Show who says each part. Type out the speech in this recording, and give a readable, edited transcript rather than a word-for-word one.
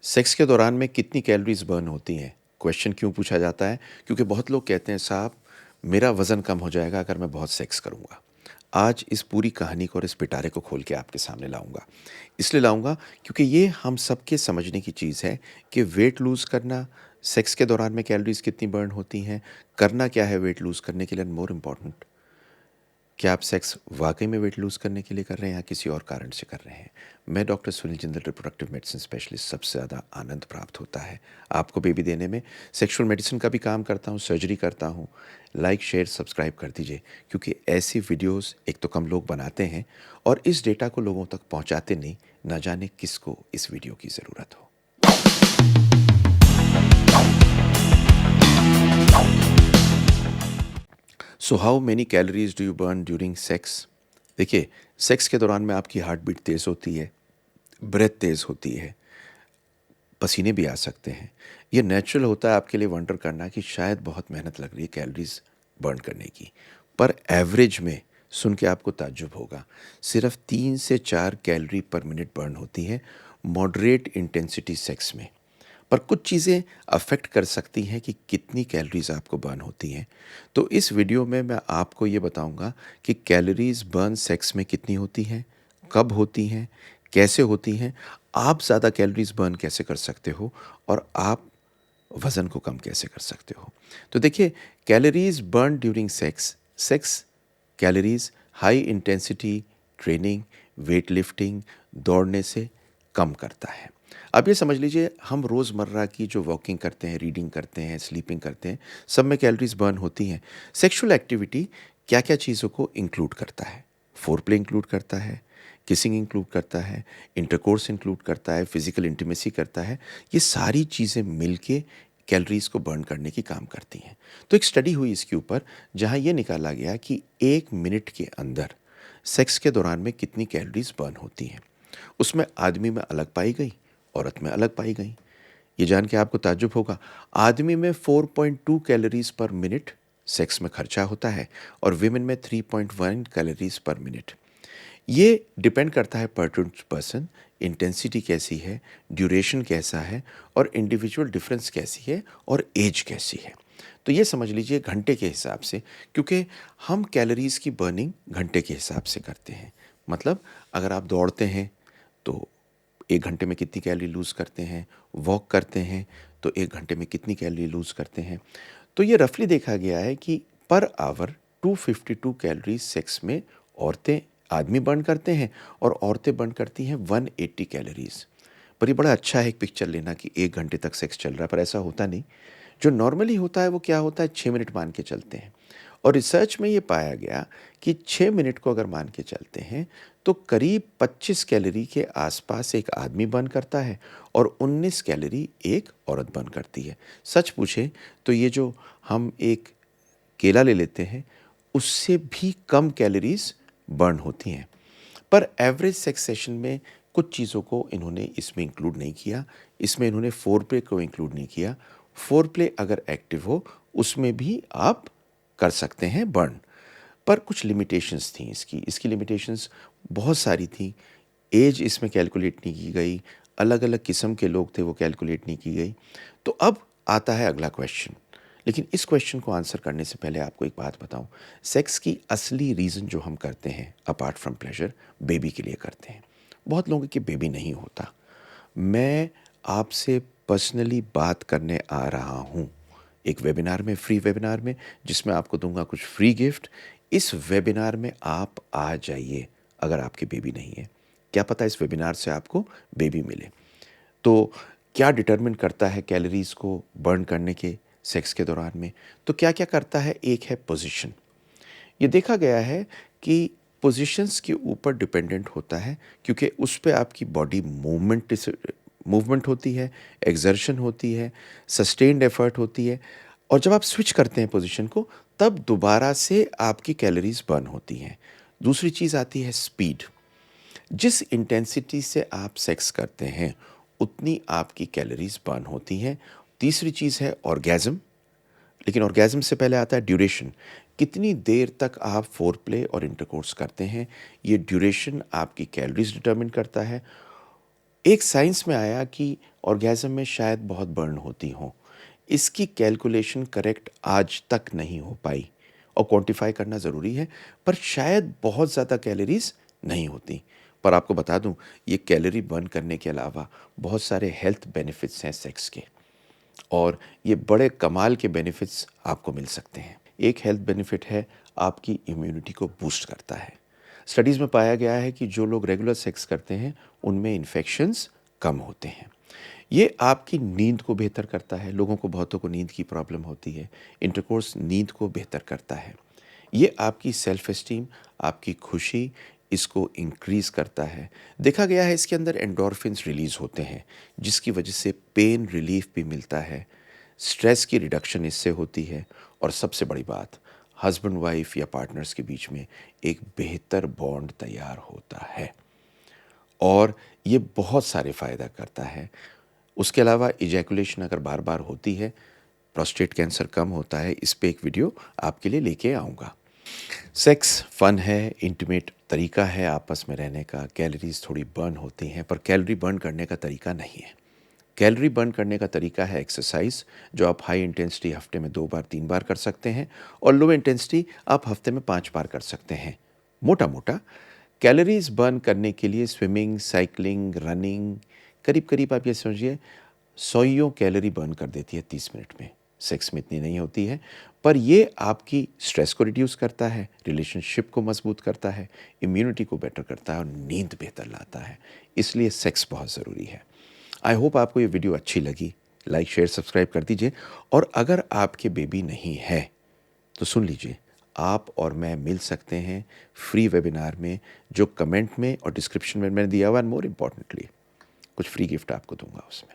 Speaker 1: Sex के दौरान में कितनी कैलोरीज बर्न होती हैं? क्वेश्चन क्यों पूछा जाता है? क्योंकि बहुत लोग कहते हैं साहब मेरा वज़न कम हो जाएगा अगर मैं बहुत सेक्स करूँगा। आज इस पूरी कहानी को और इस पिटारे को खोल के आपके सामने लाऊँगा। इसलिए लाऊँगा क्योंकि ये हम सबके समझने की चीज़ है कि वेट लूज़ करना, सेक्स के दौरान में कैलोरीज़ कितनी बर्न होती हैं, करना क्या है वेट लूज़ करने के लिए एंड मोर इम्पोर्टेंट क्या आप सेक्स वाकई में वेट लूज़ करने के लिए कर रहे हैं या किसी और कारण से कर रहे हैं? मैं doctor Sunil Jindal reproductive medicine specialist सबसे ज़्यादा आनंद प्राप्त होता है आपको बेबी देने में। सेक्सुअल मेडिसिन का भी काम करता हूँ, सर्जरी करता हूँ। लाइक, शेयर, सब्सक्राइब कर दीजिए क्योंकि ऐसी वीडियोस एक तो कम लोग बनाते हैं और इस डेटा को लोगों तक पहुँचाते नहीं, ना जाने किसको इस वीडियो की ज़रूरत हो। So how many calories do you burn during sex? देखिए, सेक्स के दौरान में आपकी हार्ट बीट तेज़ होती है, ब्रेथ तेज़ होती है, पसीने भी आ सकते हैं। ये नेचुरल होता है आपके लिए वंडर करना कि शायद बहुत मेहनत लग रही है कैलोरीज बर्न करने की। पर एवरेज में सुन के आपको ताज्जुब होगा, सिर्फ 3 से 4 कैलोरी पर मिनट बर्न होती है मॉडरेट इंटेंसिटी सेक्स में। पर कुछ चीज़ें अफ़ेक्ट कर सकती हैं कि कितनी कैलोरीज़ आपको बर्न होती हैं। तो इस वीडियो में मैं आपको ये बताऊँगा कि कैलोरीज़ बर्न सेक्स में कितनी होती हैं, कब होती हैं, कैसे होती हैं, आप ज़्यादा कैलोरीज़ बर्न कैसे कर सकते हो और आप वज़न को कम कैसे कर सकते हो। तो देखिए, calories burn during sex, sex calories high intensity training, weight lifting, दौड़ने से कम करता है। अब ये समझ लीजिए हम रोज़मर्रा की जो वॉकिंग करते हैं, रीडिंग करते हैं, स्लीपिंग करते हैं, सब में कैलोरीज़ बर्न होती हैं। सेक्सुअल एक्टिविटी क्या-क्या चीज़ों को इंक्लूड करता है? फोरप्ले इंक्लूड करता है, किसिंग इंक्लूड करता है, इंटरकोर्स इंक्लूड करता है, फिज़िकल इंटीमेसी करता है। ये सारी चीज़ें मिलके कैलोरीज़ को बर्न करने की काम करती हैं। तो एक स्टडी हुई इसके ऊपर जहाँ ये निकाला गया कि 1 मिनट के अंदर सेक्स के दौरान में कितनी कैलोरीज़ बर्न होती हैं। उसमें आदमी में अलग पाई गई, औरत में अलग पाई गई। ये जान के आपको ताज्जुब होगा, आदमी में 4.2 कैलोरीज़ पर मिनट सेक्स में खर्चा होता है और विमेन में 3.1 कैलोरीज़ पर मिनट। ये डिपेंड करता है पर्सन टू पर्सन, इंटेंसिटी कैसी है, ड्यूरेशन कैसा है और इंडिविजुअल डिफरेंस कैसी है और एज कैसी है। तो ये समझ लीजिए घंटे के हिसाब से, क्योंकि हम कैलोरीज़ की बर्निंग घंटे के हिसाब से करते हैं। मतलब अगर आप दौड़ते हैं तो 1 घंटे में कितनी कैलोरी लूज़ करते हैं, वॉक करते हैं तो 1 घंटे में कितनी कैलोरी लूज़ करते हैं। तो ये रफली देखा गया है कि पर आवर 252 कैलोरीज़ सेक्स में औरतें आदमी बर्न करते हैं और औरतें बर्न करती हैं 180 कैलोरीज़। पर ये बड़ा अच्छा है एक पिक्चर लेना कि 1 घंटे तक सेक्स चल रहा है, पर ऐसा होता नहीं। जो नॉर्मली होता है वो क्या होता है, 6 मिनट मान के चलते हैं। और रिसर्च में ये पाया गया कि 6 मिनट को अगर मान के चलते हैं तो करीब 25 कैलोरी के आसपास एक आदमी बर्न करता है और 19 कैलोरी एक औरत बर्न करती है। सच पूछे तो ये जो हम एक केला ले लेते हैं उससे भी कम कैलोरीज बर्न होती हैं। पर एवरेज सेक्स सेशन में कुछ चीज़ों को इन्होंने इसमें इंक्लूड नहीं किया। इसमें इन्होंने फोरप्ले को इंक्लूड नहीं किया। फोरप्ले अगर एक्टिव हो उसमें भी आप कर सकते हैं बर्न, पर कुछ लिमिटेशंस थी इसकी। इसकी लिमिटेशंस बहुत सारी थी। एज इसमें कैलकुलेट नहीं की गई, अलग-अलग किस्म के लोग थे वो कैलकुलेट नहीं की गई। तो अब आता है अगला क्वेश्चन, लेकिन इस क्वेश्चन को आंसर करने से पहले आपको एक बात बताऊं, सेक्स की असली रीज़न जो हम करते हैं अपार्ट फ्रॉम प्लेजर, बेबी के लिए करते हैं। बहुत लोगों के बेबी नहीं होता। मैं आपसे पर्सनली बात करने आ रहा हूँ एक वेबिनार में, फ्री वेबिनार में, जिसमें आपको दूंगा कुछ फ्री गिफ्ट। इस वेबिनार में आप आ जाइए अगर आपकी बेबी नहीं है। क्या पता इस वेबिनार से आपको बेबी मिले। तो क्या डिटरमिन करता है कैलोरीज को बर्न करने के सेक्स के दौरान में? तो क्या क्या करता है, एक है पोजीशन। ये देखा गया है कि पोजीशंस के ऊपर डिपेंडेंट होता है क्योंकि उस पे आपकी बॉडी मूवमेंट होती है, एक्सर्शन होती है, सस्टेन्ड एफर्ट होती है और जब आप स्विच करते हैं पोजीशन को तब दोबारा से आपकी कैलोरीज बर्न होती हैं। दूसरी चीज़ आती है स्पीड। जिस इंटेंसिटी से आप सेक्स करते हैं उतनी आपकी कैलोरीज बर्न होती हैं। तीसरी चीज़ है ऑर्गेज़म, लेकिन ऑर्गेज़म से पहले आता है ड्यूरेशन। कितनी देर तक आप फोरप्ले और इंटरकोर्स करते हैं, ये ड्यूरेशन आपकी कैलोरीज डिटरमिन करता है। एक साइंस में आया कि ऑर्गेज़म में शायद बहुत बर्न होती हों। इसकी कैलकुलेशन करेक्ट आज तक नहीं हो पाई और क्वांटिफ़ाई करना ज़रूरी है, पर शायद बहुत ज़्यादा कैलोरीज़ नहीं होती। पर आपको बता दूँ, ये कैलोरी बर्न करने के अलावा बहुत सारे हेल्थ बेनिफिट्स हैं सेक्स के, और ये बड़े कमाल के बेनिफिट्स आपको मिल सकते हैं। एक हेल्थ बेनिफिट है, आपकी इम्यूनिटी को बूस्ट करता है। स्टडीज़ में पाया गया है कि जो लोग रेगुलर सेक्स करते हैं, उनमें इन्फेक्शंस कम होते हैं। ये आपकी नींद को बेहतर करता है। लोगों को, बहुतों को नींद की प्रॉब्लम होती है। इंटरकोर्स नींद को बेहतर करता है। ये आपकी सेल्फ एस्टीम, आपकी खुशी, इसको इंक्रीज़ करता है। देखा गया है इसके अंदर एंडोर्फिन्स रिलीज़ होते हैं, जिसकी वजह से पेन रिलीफ़ भी मिलता है। स्ट्रेस की रिडक्शन इससे होती है, और सबसे बड़ी बात, हस्बैंड वाइफ या पार्टनर्स के बीच में एक बेहतर बॉन्ड तैयार होता है, और ये बहुत सारे फ़ायदा करता है। उसके अलावा इजैकुलेशन अगर बार-बार होती है, प्रोस्टेट कैंसर कम होता है। इस पे एक वीडियो आपके लिए लेके आऊँगा। सेक्स फन है, इंटीमेट तरीका है आपस में रहने का। कैलोरीज़ थोड़ी बर्न होती हैं, पर कैलोरी बर्न करने का तरीका नहीं है। कैलोरी बर्न करने का तरीका है एक्सरसाइज, जो आप हाई इंटेंसिटी हफ्ते में 2 बार 3 बार कर सकते हैं, और लो इंटेंसिटी आप हफ्ते में 5 बार कर सकते हैं। मोटा-मोटा कैलोरीज़ बर्न करने के लिए स्विमिंग, साइक्लिंग, रनिंग, करीब-करीब आप ये समझिए 100 कैलोरी बर्न कर देती है 30 मिनट में। सेक्स में इतनी नहीं होती है, पर ये आपकी स्ट्रेस को रिड्यूस करता है, रिलेशनशिप को मजबूत करता है, इम्यूनिटी को बेटर करता है, और नींद बेहतर लाता है। इसलिए सेक्स बहुत ज़रूरी है। आई होप आपको ये वीडियो अच्छी लगी। लाइक, शेयर, सब्सक्राइब कर दीजिए, और अगर आपके बेबी नहीं है, तो सुन लीजिए, आप और मैं मिल सकते हैं फ्री वेबिनार में, जो कमेंट में और डिस्क्रिप्शन में मैंने दिया हुआ है। मोर इम्पॉर्टेंटली, कुछ फ्री गिफ्ट आपको दूंगा उसमें।